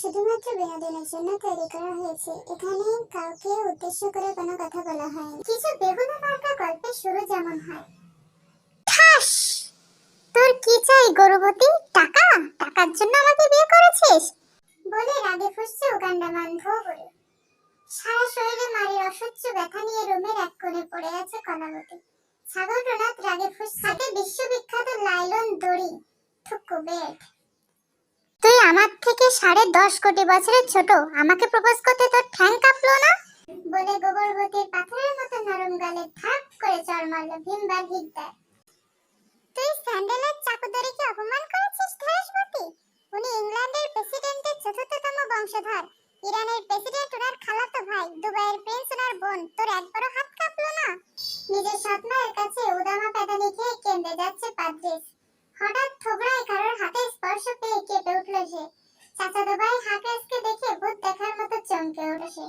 শুধুমাত্র বিনোদনের জন্য তৈরি করা হয়েছে। এখানে কাউকে উদ্দেশ্য করে কোনো কথা বলা হয়নি। কিছু বেহুদা মার্কা গল্পের শুরু যেমন হয়, ঠাস, তোর কি চাই গর্ভবতী? টাকা? টাকার জন্য আমাকে বিয়ে করেছিস বলে রাগে ফুঁসছে উগান্ডা মান ভোরে। সারা শরীরে মারির অসহ্য ব্যথা নিয়ে রুমের এক কোণে পড়ে আছে কলাবতী। ছাগল রোনাথ রাগে ফুঁসছে, হাতে বিশ্ববিখ্যাত লাইলন দড়ি, থুকু বেড। তুই আমার থেকে 10.5 কোটি বছরের ছোট, আমাকে প্রপোজ করতে তোর ঠ্যাং কাঁপলো না? বলে গোবরবতীর পাথরের মতো নরম গালে ধাপ করে চড় মারল ভীমবার হিকদার। তুই স্যান্ডেলের চাকুদারিকে অপমান করেছিস ধারাসবতী। উনি ইংল্যান্ডের প্রেসিডেন্টের চতুর্থতম বংশধর, ইরানের প্রেসিডেন্ট ওনার খালাতো ভাই, দুবাইয়ের প্রিন্স ওনার বোন। তোর একবারও হাত কাঁপলো না? নিজের সৎমায়ের কাছে উদামা প্যাদানি খেয়ে কেঁদে যাচ্ছে পাদ্রিস। হঠাৎ থোবড়ায় কারোর হাতে স্পর্শ পেয়ে কেঁপে উঠল সে। চাচাতো ভাই হাকরেসকে দেখে ভূত দেখার মতো চমকে উঠল সে।